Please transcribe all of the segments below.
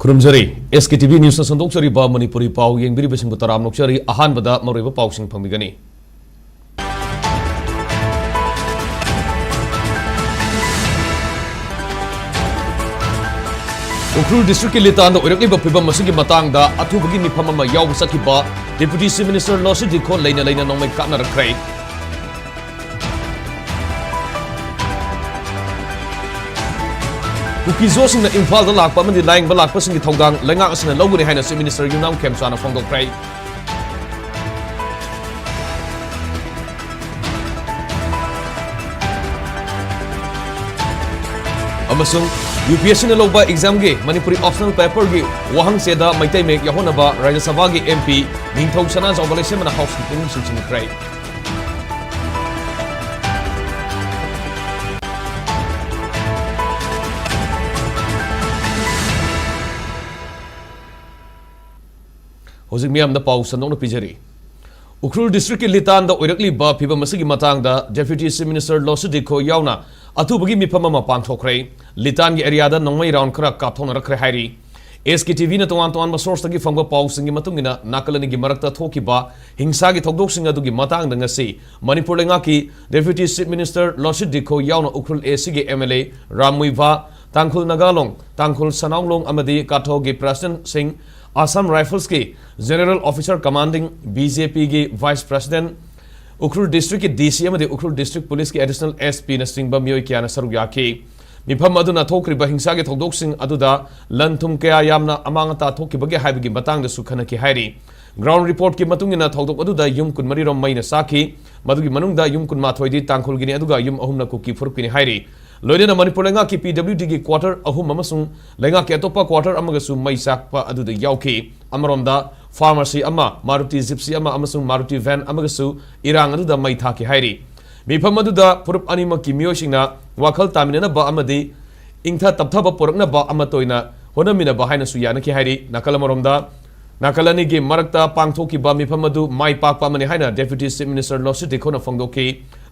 Kurumjari, SKTV News na sandokjari ba Manipuri pau yang biri basing butaram nokjari ahan bada maruiba pau sing pambigani. Ukrul District Litan da urakli ba pibam masigi matang da atu bagi ni pamama yaw sakiba Deputy Chief Minister Losi Diko laina nong may kana rakray. Kuki-Zo sing na Imphal da lakpa man di laing ba lakpa sing itawgang langa asing na logo ni Haina si Minister Yunam Kem sana fongdok pray. Amasung UPSC na logba exam gi Manipuri optional paper gi wahang seda maitay mek yahon na ba Rajya Sabha gi MP ningtog sana sa obalesya man house ni Pungong sing pray. Hojik miyam da pau sanong na pijari. Ukrul District Litan da uirakli ba piba masigi matang da Deputy Chief Minister Losi Diko yauna atu bagi mipama mapang thokre Litan gi area da nongmai round kra kapthon rakre hairi. SKTV na tuan ba source tagi fangba pau singi matungina nakalani gi marakta thoki ba hingsa gi thokdok singa du gi matang da ngasi Manipur lenga ki Deputy Chief Minister Losi Diko yauna Ukrul AC gi MLA Ramuiva Tangkhul Nagalong Tangkhul Sanawnglong amadi Katho gi President Singh Assam Rifles के General Officer Commanding BJP के Vice President Ukhrul District के DC अमदे Ukhrul District Police के Additional SP नस्टिंग बमियों की आना Serug याके मिफम अदुना थोकरी बहिंसा के थोकदोक सिंह अदुदा लंथुम के आयामना अमांगता थोकी बगे हाइबगी Matang the सुखना की हाइरी ग्राउंड रिपोर्ट की मतुंगिना थोकदोक अदुदा युम कुनमरी रोम मईना साखी मदुगी मनुंगदा युम कुन माथोइदी तांखुल गिनी अदुगा युम अहुमना कुकी फुरकिनी हाइरी लोइना मणिपुर लेंगा की PWD की क्वार्टर अहुम अमसुंग लेंगा के अतोपा क्वार्टर अमगसु मई साकपा अदुदा याउकी अमरोमदा फार्मेसी अमा मारुति जिप्सी अमा अमसुंग मारुति वैन अमगसु इरांग अदुदा मई थाकी हाइरी मिफम अदुदा पुरुप अनिमक की मियोसिंगना वाखल तामिनना बा अमदी इंथा तपथबा पुरकना बा अमतोइना होनमिना बा हाइना सुयाना की हाइरी नकल अमरोमदा नाकालानी की मरकता पांगथोकी बा मिफम अदु माई पाकपा मने हाइना डेप्यूटी चीफ मिनिस्टर लोसी दिखोना फोंगदोकी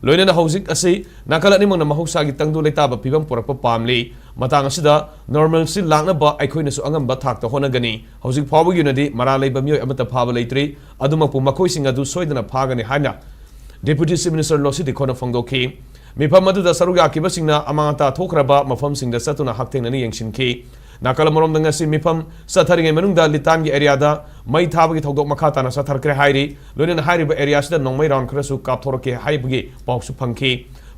लोइना हौजिक असि नाकालानी मंगना महौसागी तंगदु लेताबा फिबम पुरकपा पामली मतांग असिदा नॉर्मल सि लांगनबा अखोइनसु अंगंबा थाकता होनगनी हौजिक फावगी युनदी मरा लेबा मियोय अमता फाबा लेत्रि अदुमकपु मखोइसिंग अदु सोइदना फागनी हाइना डेप्यूटी चीफ मिनिस्टर लोसी दिखोना फोंगदोकी मिफम अदुदा सरुग याकिबसिंगना अमांगता थोखरबा मफमसिंगदा सतुना हक्तेंगनी यंगसिनकी नाकल मरोम दंगसी मिफम सथरिंगे मनुंगदा लितान की एरियादा मई थाबगी थौदोक मखाताना सथरक्रे हाइरी लोइना हाइरिबा एरियासिदा नोंमई राउंड खरसु कापथोरके हाइबगी पाउसु फंखी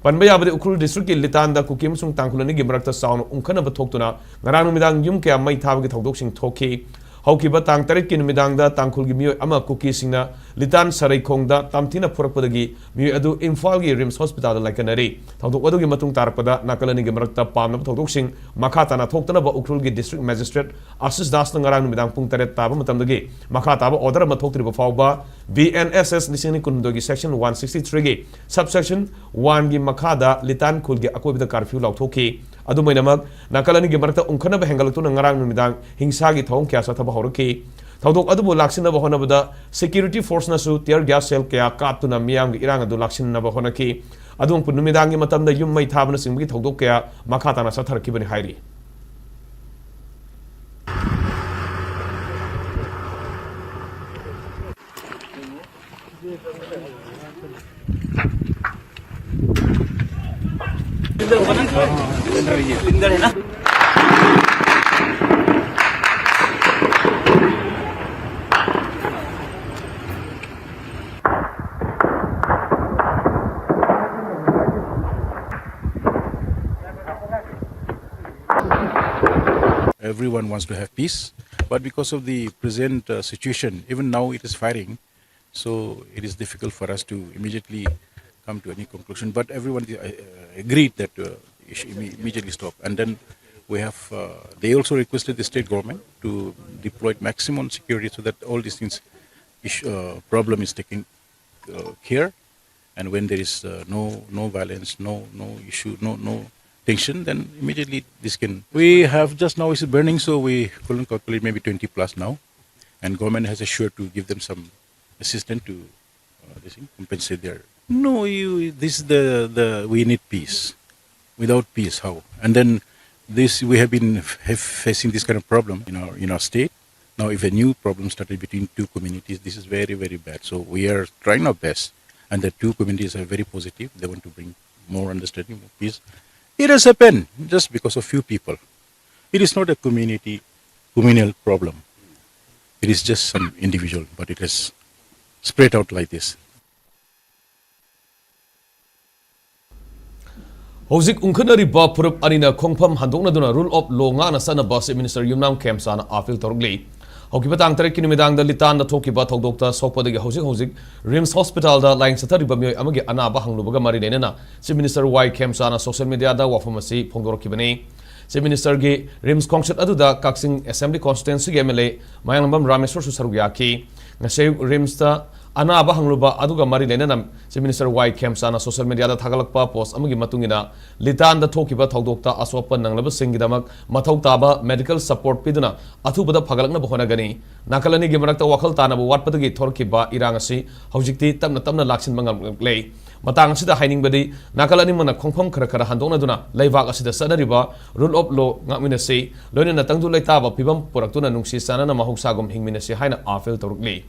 पनबा याबदे उखरुल डिस्ट्रिक्ट की लितान दा कुकिमसुंग तांखुलनी गी मरक्ता साउन उंखनब थोक्तुना ngaraang numidang yum kya mai thabagi thokdoksing thoki haukiba tang tarik ki numidang da tangkhul gi miyoy ama kuki singna litan sarai khongda tamthina phurakpadagi miyoy adu Imphal gi rims hospital da laikanari thokdok adu gi matung tarpada nakalani gi marakta pamna thokdoksing makhata na thoktana ba ukrul gi district magistrate Asis Das na ngaraang numidang pung taret taba matamdagi makhata ba order ma thoktri ba fawba BNSS nisini kundogi section 163 gi subsection 1 gi makhada litan khul gi akoibda curfew lauthoki अदुमैनमक नाकालानी के मरता उंखनब हेंगलतुना ngaraang numidang हिंसा की थौं क्या सथब हौरकी थौदोक अदुबु लाक्सिनब होनबदा सिक्योरिटी फोर्स नसु टियर गैस सेल क्या कापतुना मियाम की इरांग अदु लाक्सिनब होनकी अदुम पु numidang की मतमदा युम मै थाबना सिंगबी थौदोक क्या मखाताना सथरकीबनि हाइरी Everyone wants to have peace, but because of the present situation, even now it is firing, so it is difficult for us to immediately come to any conclusion. But everyone agreed that it should immediately stop. And then we have, they also requested the state government to deploy maximum security so that all these things, problem is taken care. And when there is no violence, no issue, no tension, then immediately this can. We have just now it's burning, so we couldn't calculate maybe 20 plus now, and government has assured to give them some assistance to compensate their. No, this is the we need peace. Without peace, how? And then this we have been facing this kind of problem in our state. Now, if a new problem started between two communities, this is very, very bad. So we are trying our best, and the two communities are very positive. They want to bring more understanding, more peace. It has happened just because of few people. It is not a communal problem. It is just some individual, but it has spread out like this. Hojik ungkhanari ba purup anina khongpham handokna duna rule of law nga na sana ba Minister Yumnam Khemsana appeal torugli. Hokiba tang tarik kinimidang da litan da thokiba thodokta sokpadagi hojik Rims Hospital da laing sathari ba myoy amagi anaba hanglubaga mari lenena Minister Y Khemsana social media da wafamasi phongdorokibani. Minister gi Rims Kongsat aduda Kaksing Assembly Constituency gi MLA Mayangambam Rameswar Susarugyaki ngasay Rims ta anaba hangluba aduga mari lenena Minister Y Khemsana social media da thagalakpa post amagi matungina litan da thokiba thodokta aswapa nanglaba singgidamak mathau taba medical support piduna athubada phagalakna bohona gani nakalani gi marakta wakhal tanabu watpadagi thorkiba irangasi hojikti tamna laksin mangam lei matang asida haining badi nakalani mana khongpham khara handona duna leibak asida sadariba rule of law ngamina se loina tangdu leitaba pibam poraktuna nungsi sanana mahoksagum hingmina se haina afel torukli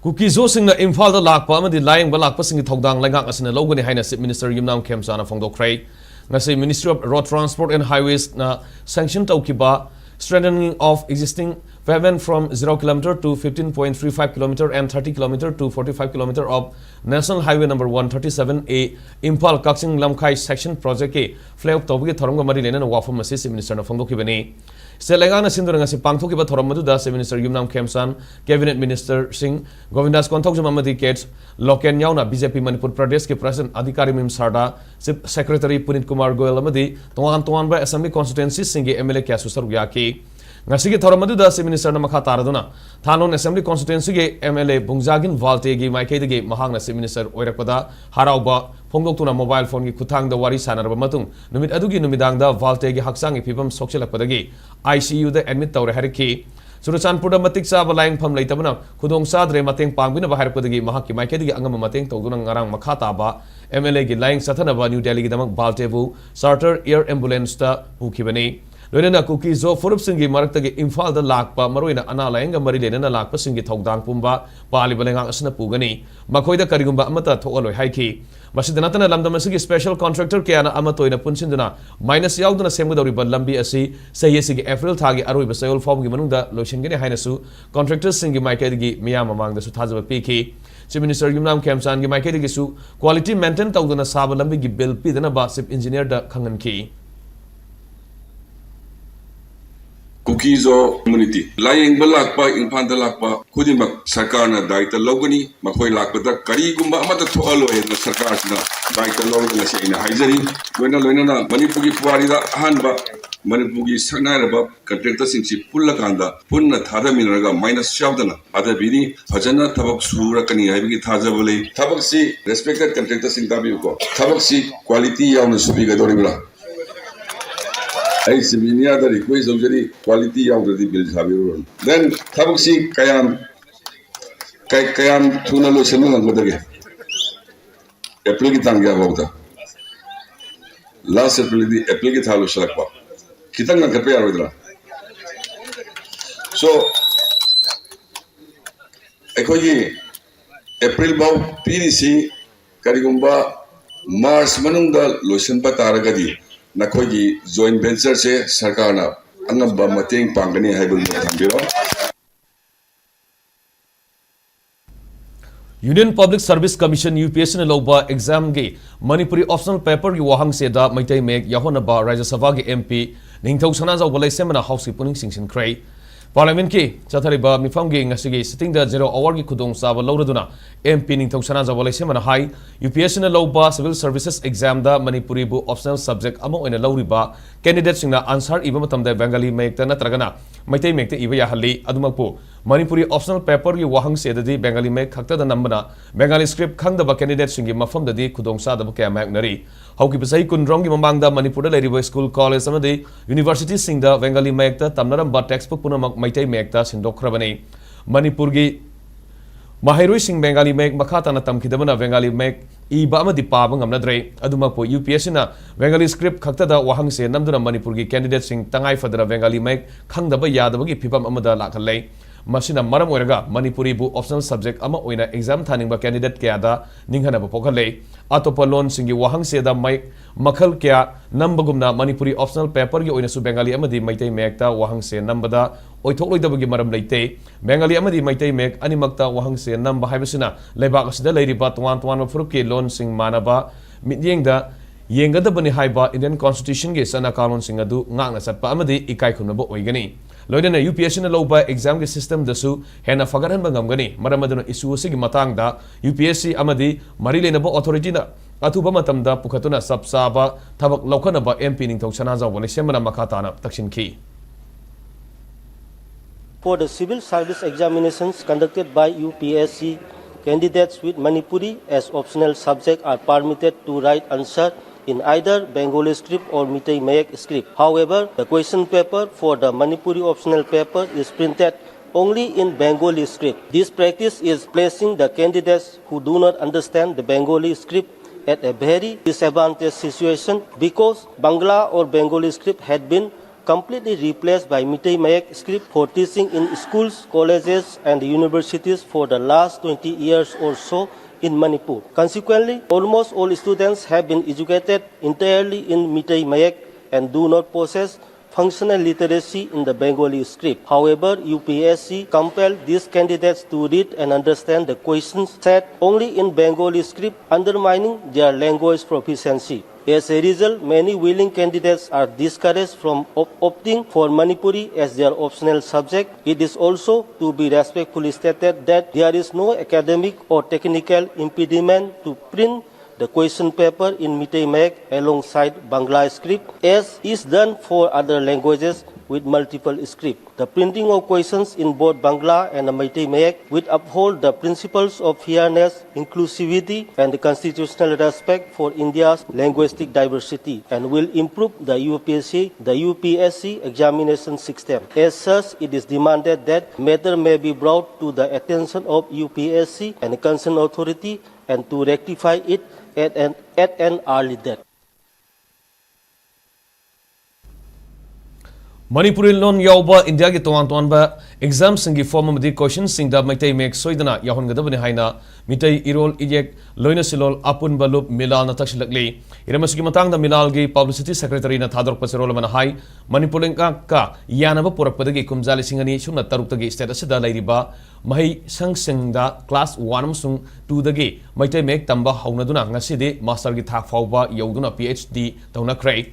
Kuki-Zo singna Imphal da lakpa amadi layang ba lakpa singi thogdang langak asina logani haina Chief Minister Yumnam Khemsana phongdokhrei ngasi Ministry of Road Transport and Highways na sanction taukiba strengthening of existing pavement from 0 km to 15.35 km and 30 km to 45 km of National Highway number 137A Imphal Kaksing Lamkai section project ke flag tawgi thoromga mari lena wafam asi Chief Minister na phongdokibani Selangana Sinduranga si pangthokiba thoramadu Chief Minister Yumnam Khemsan Cabinet Minister Singh Govindas Konthok Jamamadi Kets Loken Yauna BJP Manipur Pradesh ke President Adhikari Mim Sarda Secretary Punit Kumar Goyal amadi tongan ba Assembly Constituency singi MLA kya susarugyaki ngasigi thoramadu Chief Minister na makha taraduna Thanon Assembly Constituency ge MLA Bungjagin Valte gi maikei ge mahangna Chief Minister oirakpada harauba phongdoktuna mobile phone gi khuthang da wari sanaraba matung numit adugi numidang da Valte gi haksang gi phibam sokchelakpadagi ICU da admit tawre hariki Surachanpur da matik sa balayang pham leitabana khudong sadre mateng pangbina ba harpadagi mahakki maikei gi angam mateng tawduna ngarang makha taba MLA gi laying sathanaba New Delhi gi damak Baltebu charter air ambulance ta hukibani Loina Kuki-Zo Furup Singi Marakta Imphal da lakpa maroina ana layenga mari lenana lakpa singi thogdang pumba pali balenga asna pugani makoida karigumba amata thoaloi haiki masidanatana lamdam asigi special contractor keana amatoina punsinduna minus yauduna semgudori ba lambi asi sayesigi April thagi aroiba sayol fawgi manungda loishingene hainasu contractors singi maikedi miyam amangda su thajaba piki Chief Minister Yumnam Khemsan gi maikedi su quality maintain tawduna saba lambi gi bill pidana ba chief engineer da khangan ki Kuki-Zo community. Laying balakpa, Imphal lakpa, kudimak sarkarna daita logani, makoy lakpata kari gumba amata thoalo na sarkar na daita logani sa ina haizari. Loina na Manipuri puwarida ahanba Manipuri sanaraba contractor singsi pulla kanda punna thada minaraga minus shavdana ada bini bhajana thabak sura kani haibigi thaja bole thabak si respected contractor sing dabi ko thabak si quality yauna subiga doribla I siminia the request of the quality of the bill Sabiron. Then Tabuksi Kayam Tunalo Semulan Mother. Applicitanga Vota. Last applicitalo Shalakwa. Kitanga Kapea Rodra. So Ekoyi April Bow PDC Karigumba Mars Manunda Lotion Pataragadi. Nakogi joint venture se sarkarna angamba mateng pangani haibul thambiro Union Public Service Commission UPSC na loba exam ge Manipuri optional paper gi wahang se da maitai mek yahona ba Rajya Sabha gi MP ningthau sana jaw balai semana house ki puning singsin krai Parliament ki chathariba mifam gi ngasigi sitting da 0 hour gi khudong saba lauraduna MP ningthau sana jaw balai semana hai UPSC na loba civil services exam da Manipuri bu optional subject amo oina lauriba candidate singna answer iba matam da Bengali mek ta natragana maitai mek te iba ya halli adumakpo Manipuri optional paper gi wahang se da di Bengali mek khakta da nambana Bengali script khang da ba candidate singi mafam da di khudong sa da ba kya mek nari hauki pasai kunrong gi mamang da Manipur da leriba school college amadi university sing da Bengali mek ta tamnaram ba textbook punamak maitai mek ta sindokhrabani Manipur gi Mahairoi sing Bengali mek makata na tamkidamana Bengali mek iba amadi paba ngamnadre adumakpo UPSC na Bengali script khaktada wahang se namduna Manipur gi candidate sing tangai fadara Bengali mek khangdaba yadabagi phibam amada lakhallai masina maram oiraga Manipuri bu optional subject ama oina exam thaningba candidate kya da ninghana ba pokhallai atopa lon singi wahang se da mek makhal kya nambagumna Manipuri optional paper gi oina su Bengali amadi maitai mek ta wahang se nambada oithokloi maram leite Bengali amadi maitai mek animakta wahang se namba haibasina lebak asida leiriba tuan mafuruk ke lon sing manaba mityengda yengadabani haiba Indian Constitution ge sana kanun sing adu ngakna satpa amadi ikai khunaba oigani loidana UPSC na loba exam ge system dasu hena fagaran bangamgani maramaduna issue sigi matangda UPSC amadi mari lenaba authority na atuba matamda pukhatuna sabsaba thabak laukanaba MP ningthau sanaja wale semana makhatana taksin ki. For the civil service examinations conducted by UPSC, candidates with Manipuri as optional subject are permitted to write answer in either Bengali script or Meitei Mayak script. However, the question paper for the Manipuri optional paper is printed only in Bengali script. This practice is placing the candidates who do not understand the Bengali script at a very disadvantaged situation because Bangla or Bengali script had been completely replaced by Meitei Mayak script for teaching in schools, colleges and universities for the last 20 years or so in Manipur. Consequently, almost all students have been educated entirely in Meitei Mayak and do not possess functional literacy in the Bengali script. However, UPSC compelled these candidates to read and understand the questions set only in Bengali script, undermining their language proficiency. As a result, many willing candidates are discouraged from opting for Manipuri as their optional subject. It is also to be respectfully stated that there is no academic or technical impediment to print the question paper in Meitei Mayak alongside Bangla script, as is done for other languages with multiple scripts. The printing of questions in both Bangla and Meitei Mayak will uphold the principles of fairness, inclusivity, and constitutional respect for India's linguistic diversity, and will improve the UPSC examination system. As such, it is demanded that matter may be brought to the attention of UPSC and concerned authority, and to rectify it at an early date. Manipuri lon yauba India ki tuan ba exam singi form amadi question sing da Meitei Mayak soidana yahon gadabani haina Meitei irol ijek loina silol apun balup milal na taksilakli iramasuki matang da milal gi publicity secretary na thador pasirol mana hai Manipur ka yanaba purakpadagi kumjali singani sumna taruktagi state asida lairiba mahai sang da class 1 amsung 2 dagi Meitei Mayak tamba haunaduna ngaside master gi thak fauba yauduna PhD tauna krai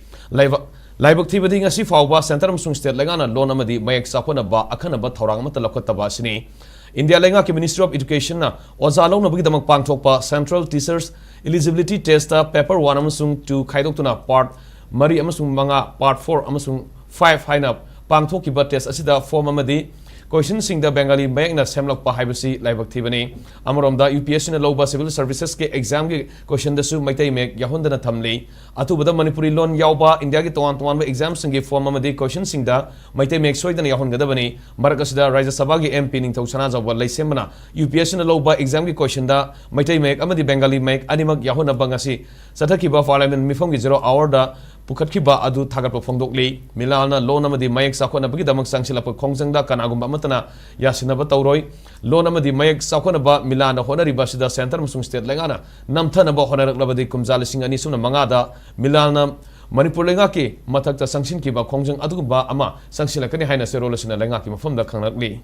Laibak Tibadi ngasi fawba center amsung state lengana loan amadi mayak sapana ba akhanaba thorang mata lakotaba sini India lenga ki Ministry of Education na ozalong na bagi pangthokpa Central Teachers Eligibility Test paper 1 amsung 2 khaidokuna part mari amsung manga part 4 amsung 5 haina pangthokiba test asida form amadi question sing the Bengali Mayak na semlokpa haibasi laibak thibani amarom UPSC na loba civil services ke exam ke question dasu Meitei Mayak yahondana thamli atubada Manipuri lon yauba India ki tuan ba exam sing ke form amadi question sing da Meitei Mayak soidana yahongadabani marakasida Rajya Sabha ki MP ningthau sana jawal laisemana UPSC na loba exam ki question da Meitei Mayak amadi Bengali Mayak animak yahona bangasi sathakiba parliament mifam ki 0 hour da Pukatkiba adu thagat phongdokli milana loan amadi Mayak sakona bagi damak sangsilapa khongjangda kanagumba matana yasinaba tauroi loan amadi Mayak sakona ba milana honariba sida center musung state lengana namthana ba honaraklabadi kumjali sing ani sumna mangada milana Manipur lenga ki mathakta sangsin ki ba khongjang adugumba ama sangsilakani haina serola sina lenga ki mafamda khangnakli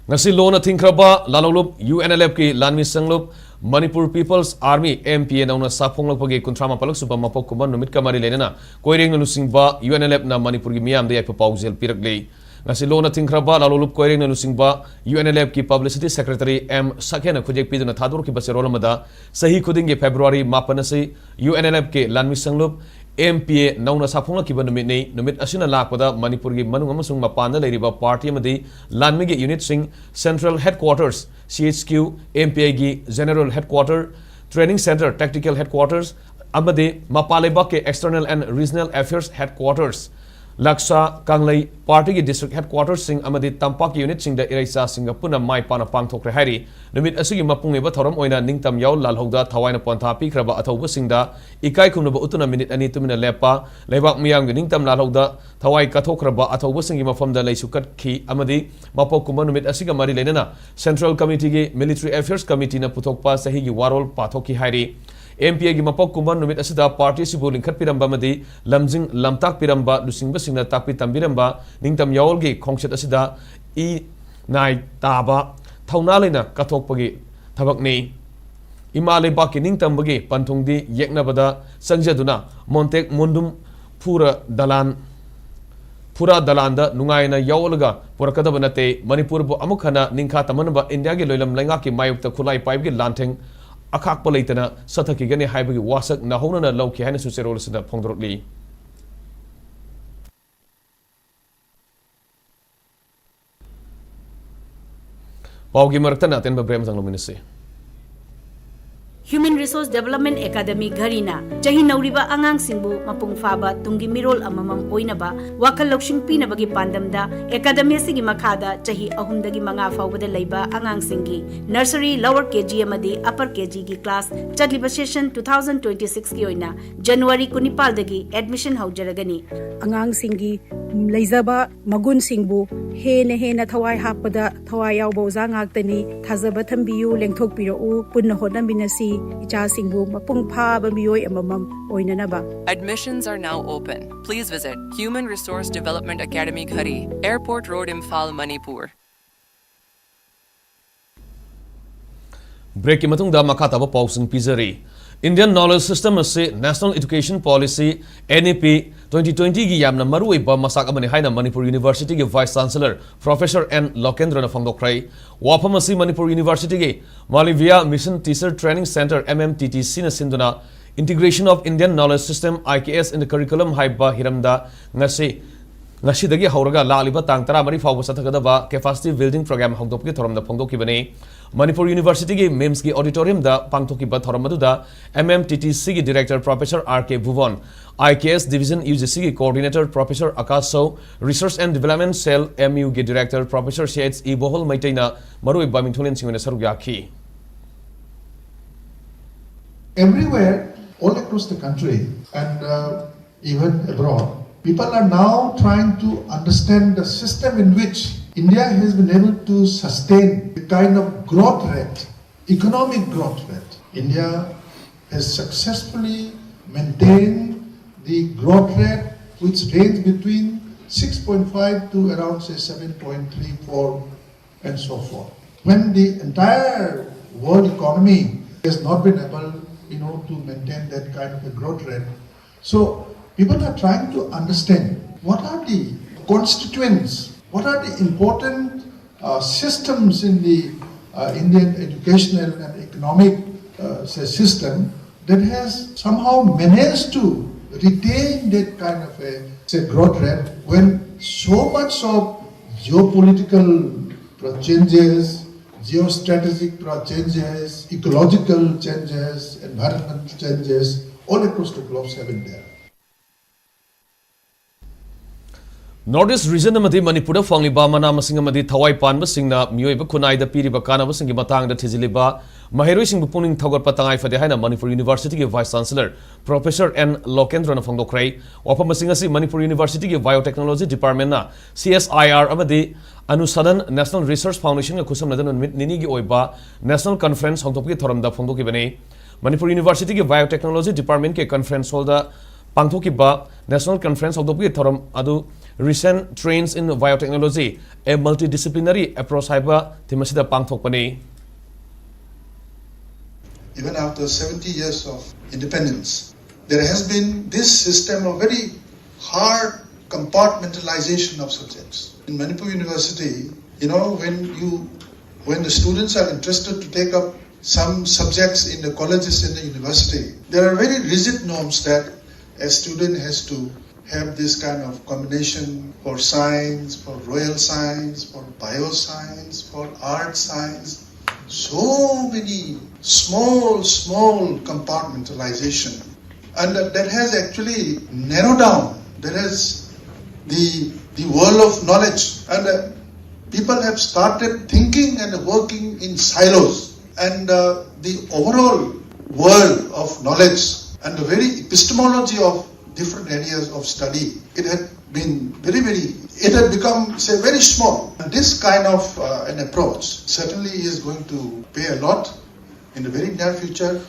ngasi lona thingkraba lalolup UNLF ki lanmi sanglup Manipur People's Army MPA nauna saphonglak pagi kuntrama palak suba mapok kuman numit kamari lenana koireng nalusingba UNLF na Manipur gi miyam de paujel pirakle ngasi lona thingkraba lalolup koireng nalusingba UNLF ki publicity secretary M Sakhena khujek piduna thador ki baserol mada sahi khuding ge February 5 se UNLF ke lanmi sanglup MPA nauna saphonga kiba numit asina lakpada Manipur gi manung amasung mapanda leiriba party amadi lanmi gi unit sing central headquarters CHQ MPA gi general headquarter training center tactical headquarters amadi mapaleba ke external and regional affairs headquarters Laksa Kanglei Party District Headquarters Sing Amadi Tampak Unit Sing the Iraisa Singapuna Mai Pana Pangtok Hari, Numit Asigi Mapungiba Torom Oina Ningtam Yao Lalhoda Tawaina Ponta Pikraba Atoba Singda, Ikai Kunaba Utuna Minute Anitumina Lepa, Lebak Miang Ningtam Lalhoda, Tawai Katokraba Atoba Singima from the Leisukat Ki Amadi, Mapokuma Numit Asiga Mari Lenana, Central Committee Military Affairs Committee na Putokpa Sahigi Warol Patoki Hari. MPA gi mapok kumban numit asida party sibu lingkhat piramba madi lamjing lamtak piramba lusingba singna takpi tambiramba ningtam yawol gi khongset asida I nai taba thauna leina kathokpagi thabak nei ima lebak ki ningtam bagi panthungdi yeknabada sangjaduna montek mondum pura dalanda nungaina yawolga purakadaba nate Manipur bu amukhana ningkha tamanba India gi loilam lenga ki mayukta khulai paib gi lantheng Akak Palaitana, Sataki Gani Hybrid Wasak, Nahona Loki Hanasu Serolsina Pondrotli. Paugi Martana, Tenba Bremsan Luminisi. Human Resource Development Academy Garina, Jahi Nauriba Angang Singbu, Mapung Faba, Tungi Mirol Amamam Oinaba, Wakal Lokshin Pinabagi Pandamda, Academy Sigi Makada, Jahi Ahundagi Manga Faba de Laiba, Angang Singi, Nursery, Lower KG Amadi, Upper KG gi Class, Chadliba Session 2026 Gioina, January Kunipal Dagi, Admission Haujaragani. Angang Singi, Laizaba, Magun Singbu, Hena Thawai Hapada, Thawai Yaubozang Aktani, Tazabatam Biu, Lengtok Piro, Punahona Minasi. Admissions are now open. Please visit Human Resource Development Academy Khari, Airport Road, Imphal, Manipur. Break Matungda Makataba Pausing Pizari. Indian Knowledge System se National Education Policy NEP 2020 gi yamna marui ba masak amani haina Manipur University gi Vice Chancellor Professor N Lokendra na phangdokrai waphamasi Manipur University gi Malivia Mission Teacher Training Center MMTTC na sinduna Integration of Indian Knowledge System IKS in the curriculum haiba hiramda ngasidagi hauraga laliba tang tara mari fawba sathagada capacity building program hongdopki thoramda phongdoki bane Manipur University gi MEMS gi auditorium da pangthoki ba thoramadu da MMTTC gi director Professor RK Bhuvan IKS division UGC gi coordinator Professor Akaso Research and Development Cell MU gi director Professor Shades E Bohol Maitaina marui ba mingtholen singone sarugya khi everywhere all across the country and even abroad people are now trying to understand the system in which India has been able to sustain the kind of growth rate, economic growth rate. India has successfully maintained the growth rate which range between 6.5 to around say 7.34 and so forth. When the entire world economy has not been able, to maintain that kind of a growth rate. So people are trying to understand what are the constituents, what are the important systems in the Indian educational and economic system that has somehow managed to retain that kind of a growth rate when so much of geopolitical changes, geostrategic changes, ecological changes, environmental changes all across the globe have been there. Northeast region amadi Manipur fangliba mana masing amadi thawai panba singna mioiba khunai da piriba kana basing gi matang da thijiliba maheroi sing puning thogar patangai fade haina Manipur University gi Vice Chancellor Professor N Lokendra na phangdokrai wapam masing asi Manipur University gi Biotechnology Department na CSIR amadi Anusadan National Research Foundation ga khusam nadan nini gi oiba National Conference hongtop gi thoram da phangdoki bane Manipur University gi Biotechnology Department ke conference hall da pangthoki ba National Conference hongtop gi thoram adu Recent Trends in Biotechnology, a multidisciplinary approach haiba thimasida pangthokpani. Even after 70 years of independence, there has been this system of very hard compartmentalization of subjects. In Manipur University, when the students are interested to take up some subjects in the colleges and the university, there are very rigid norms that a student has to have this kind of combination for science, for royal science, for bioscience, for art science. So many small compartmentalization. And that has actually narrowed down. That has the world of knowledge, and people have started thinking and working in silos, and the overall world of knowledge and the very epistemology of different areas of study, it had been it had become, say, very small. And this kind of an approach certainly is going to pay a lot in the very near future.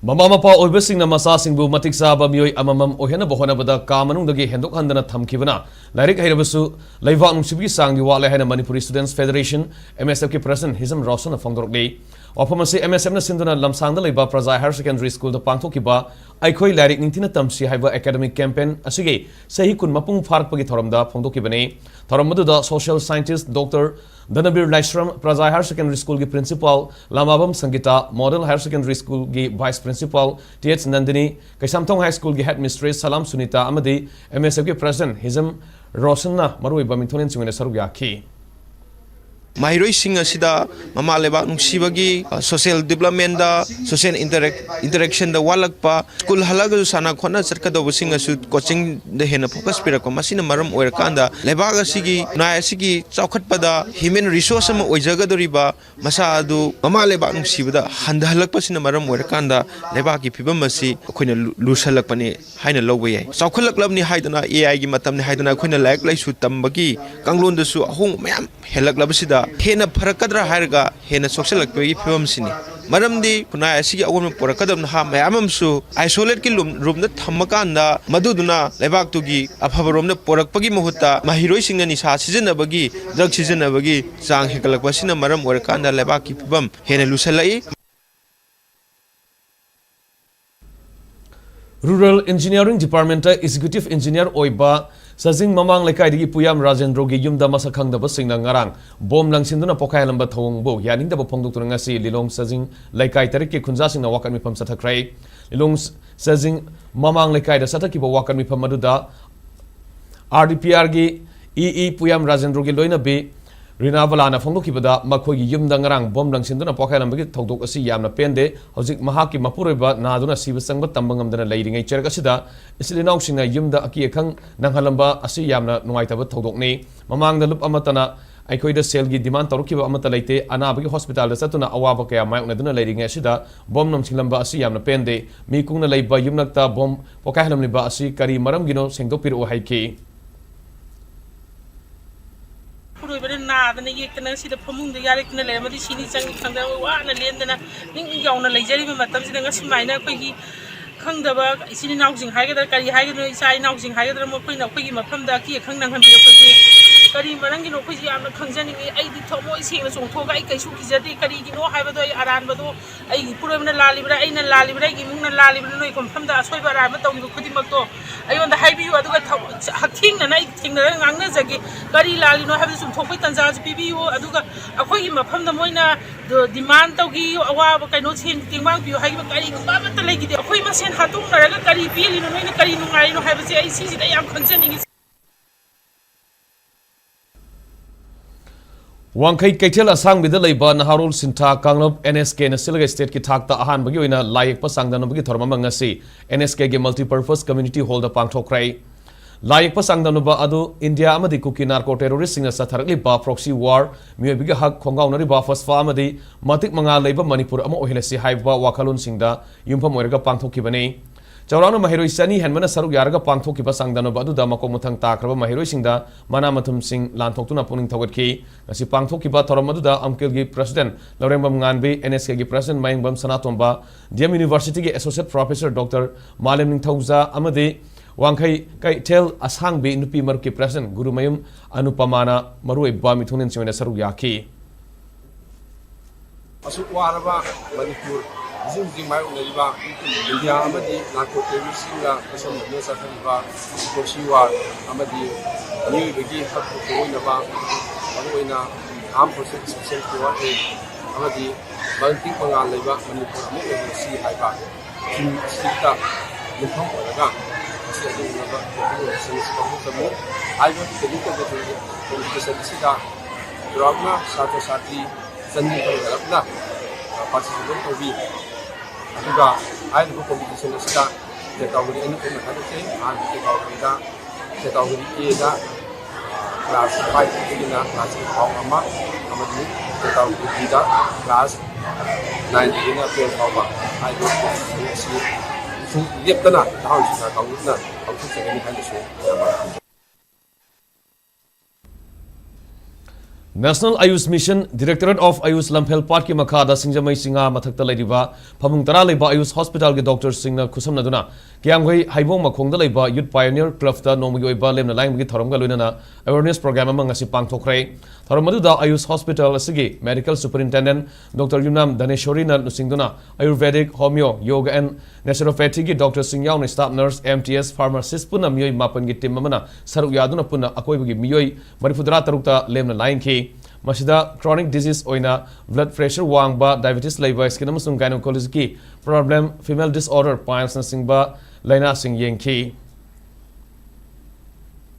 Mama mapa oibasingna masasingbu matik saba mioi amamam ohena bohonabada ka manungdagi hendok handana thamkibana lairik hairabasu laibak nungsibgi sangdi wale haina Manipuri Students Federation MSF ki president Hisam Roshan phongdorokli waphamasi MSF na sinduna lamsangda laiba Praja Higher Secondary School da pangthokiba aikhoi lairik ningtina tamsi haiba academic campaign asigi sahi kun mapung pharakpagi thoramda phongdokibani thoramadu social scientist Dr. Danabir Laishram Praja Higher Secondary School ki principal Lamabam Sangita Model Higher Secondary School ki vice principal TH Nandini Kaisamthong High School ki headmistress Salam Sunita amadi MSF ki president Hisam Roshan na marui bamithonen chungene saruk yakhi Mahiroi sing asida mama lebak nungsibagi social development da social interaction da walakpa school halaga sana khona sarka do sing asu coaching da hena focus pirakwa masina maram oirkanda lebak asigi na asigi chaukhatpada human resource am oijaga doriba masa adu mama lebak nungsibada handhalakpa sina maram oirkanda lebak ki phibam asi khoina lusalakpani haina lobwe yai chaukhlaklabni haidana AI gi matamni haidana khoina laik laisu tambagi kanglon da su ahung mayam helaklabsida hena farakadra harga hena social lakpegi film sini maramdi kuna asigi awon porakadam ha mayamam su isolate ki room na thamakanda maduduna lebak tugi aphabarom na porakpagi muhutta mahiroi singna ni sa season abagi drug season abagi chang hekalakpa sina maram orakanda lebak ki film hena lusalai Rural Engineering Department Executive Engineer Oiba Sajing Mamang Lekai Digi Puyam Rajendro gi yumda masakhang da basingna ngarang bom langsinduna pokai lamba thongbo yaning da phongdok turanga si Lilong Sajing Lekai tarik ki khunja singna wakan mi pham sathakrai Lilong Sajing Mamang Lekai da sathaki bo wakan mi pham maduda RDPR gi EE Puyam Rajendro gi loina be Rinavalana phongdokibada makhoi gi yumda ngarang bom langsinduna pokai lamba gi thongdok asi yamna pende hojik mahaki mapureba naduna siba sangba tambangam dana leiringai cherga sida isilinaw singna yumda aki ekhang nanghalamba asi yamna nuaitaba thodokni mamangda lup amatana aikoida sel gi demand torukiba amata leite anabagi hospital da satuna awaba kaya mayokna duna leiringai sida bom namsinglamba asi yamna pende mi kungna leiba yumnakta bom pokai halamni ba asi kari maram gino sengdopiro haiki Nadana yekana sida pamung da yarekna lemadi sini changi khangda wa na lendana ning yauna leijari ma matam sida ngasimaina khoi khangdaba isini nausing haigadar kari haigadar isai nausing haigadar mo khoi na khoi mafamda ki khangnang han biyo khoi kari marangi no khoi amna khangjani ai di thomo ising chongthoga ai kaisu kijati kari gi no haibado ai aran bado ai puramna lalibra aina lalibra gi mungna lalibra noi komfamda asoi bara ma tawni khodi makto ai onda haibiyu aduga haking na nai thingna ngangna jagi kari lali no haibdo chongthoi tanza bibiyu aduga akhoi gi mafamda moina demand tawgi awa kaino chen tingmang biyu haiba kari ba ma ta legi de akhoi ma sen hatung naraga kari pili no noina kari nungai no haiba se ai sisi da yam khanjani Wangkai Kaitel Asang Bida Laiba Naharul Sinta Kanglop NSK na Silga State ki thakta ahan bagi oina layak pa sangdana bagi thormama ngasi NSK ge multi-purpose community hall da pangthokrai layak pa sangdana ba adu India amadi kuki narco terrorist singa satharakli ba proxy war miyo biga hak khongaunari ba first fa amadi matik manga laiba Manipur ama ohilasi haiba wakalun singda yumpham oiraga pangthokibani Chaurana Mahiroi Sani Henmana Saruk Yaraga Pangthoki Pasangdano Badu Damako Mutang Takraba Mahiroi Singda Mana Matum Sing Lantokuna Puning Tawaki Nasi Pangthoki Ba Toramaduda Amkilgi President Laurembam Nganbi NSK gi President Mayangbam Sanatomba Diam University gi Associate Professor Dr. Malem Ningthauza Amadi Wangkai Kaitel Asang Bi Nupi Maruki President Guru Mayum Anupamana Marui Ba Mithunin Simena Saruk Yaki Asuk Waraba Manipur Zing Mayu Nariba, India Amadi, Nako Terusinga, Kasam Nesa Kariba, Koshiwa, Amadi, New Begi, Haku Koinaba, Aruina, Arm Process Self Amadi, Banking Panga Leva, Manipur, Sea Haiba, Sita, Nipong Oraga, I want to look at the Sita, Ragna, Sato Sati, Sandi Participant of aduga ay competition na sila category ena ko na se an category da category A da class 5 digina class 5 ama amadi category B da class 9 digina pe ba ai do si su yep tana da ha si ka na au su se ni han su National Ayush Mission Directorate of Ayush Lamphel Part ki makhada singjamai singa mathakta laiba phamung tara laiba Ayush Hospital ge doctor singna khusam naduna kyamgoi haibong makhongda laiba Youth Pioneer Club ta nomgi oiba lemna laing gi thorom ga loinana awareness program amang asi pangthokrai thorom madu Ayush Hospital asigi Medical Superintendent Dr. Yunam Daneshwari na nusingduna Ayurvedic Homeo Yoga and Naturopathy gi Dr. Singyaw na staff nurse MTS pharmacist puna miyoi mapan gi team amana saruk yaduna puna akoi gi miyoi marifudra tarukta lemna laing ki Masida chronic disease oina blood pressure wangba diabetes laiba skin amasung gynecology ki problem female disorder piles na singba laina sing yengki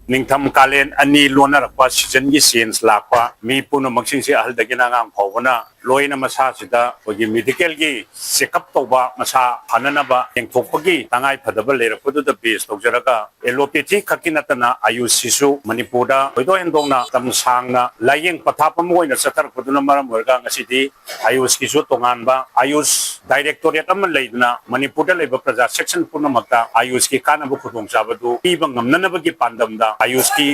Ningtam kalen ani lona rakpa season gi science lakpa mi puno maksing si ahal dagina ngang phawna loina masa sida ogi medical gi checkup toba masa hanana ba engthokpagi tangai phadaba lerakpudu da base tokjaraga allopathy khakinatana ayush sisu manipura oido endongna tam sangna layeng pathapam oina satar puduna maram warga ngasidi ayush kisu tonganba ayush directorate am leidna manipura leba praja section punamakta ayush ki kana bu khudong sabadu ibang ngamnana bagi pandamda ayush ki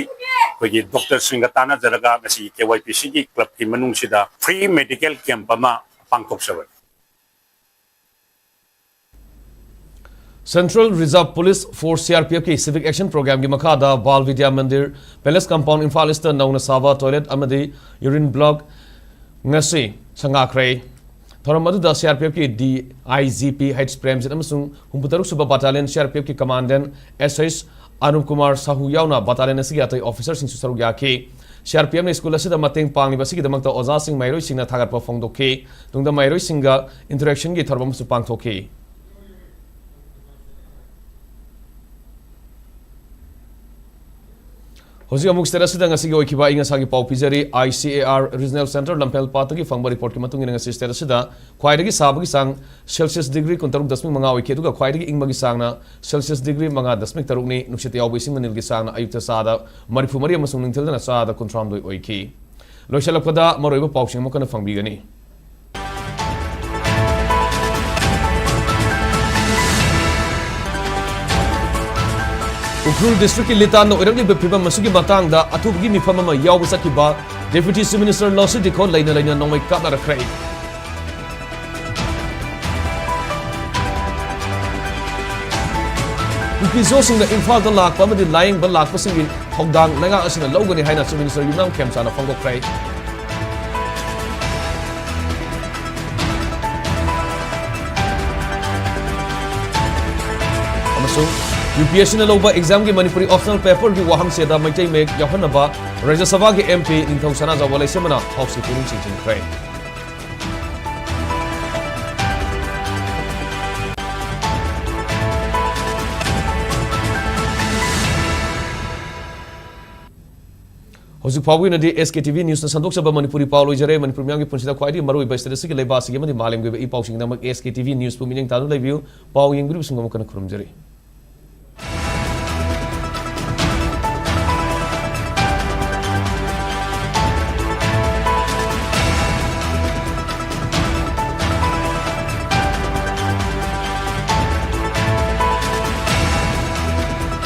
ogi doctor singatana jaraga ngasi KYPC gi club ki manung sida free medical camp ama pangthok sabar Central Reserve Police Force CRPF ki Civic Action Program ki makhada Bal Vidya Mandir Palace Compound Imphal East nauna sava toilet amadi urine block ngasi sangakrai thoram madu da CRPF ki DIGP H Premjit amasung humputaruk suba battalion CRPF ki commandant SH Anup Kumar Sahu yauna battalion asigi atai officer sing susaruk yaki CRPF ne school asida mateng pangli basigi damakta oza sing mairoi singna thagat pa phongdokki tungda mairoi singa interaction gi thorbam su pangthokki Hoji amuk stera sida ngasi gi oikiba inga sagi pau pijari ICAR Regional Center Lamphel Pata gi fangba report ki matung ina ngasi stera sida khwaidagi sabagi sang Celsius degree 36.5 oike duga khwaidagi ingmagi sangna Celsius degree 5.3 ni nuksiti yawi sing manil gi sangna ayukta sada marifu mari amasung ningthilna sada kontram doi oiki loisalakpada maroiba pausing mokana fangbigani Ukrul District ki litan no irangli bepiba masugi matang da atubgi mifam ma yaw sakiba Deputy Chief Minister Losi Dikho laina nongmai kapna rakrai Kuki-Zo sing da Imphal da lakpa ma di lying ba lakpa sing in hogdang nanga asina logani haina Chief Minister Yunam Kemsa na phongokrai Amasung UPSC na loba exam ki Manipuri optional paper ki waham seda maitai mek yahanaba Rajya Sabha ki MP Ningthau Sana Zawalai semana house ki puning chingching krai Hozik Pawin na di SKTV News na sandok sa ba Manipuri Paulo Jare Manipur miyang iponsida kwai di marui ba stada sige leba sige madi malim gwe ba ipaw sing na mag SKTV News pumining tanu live view paw yung group sungam kana kurum jare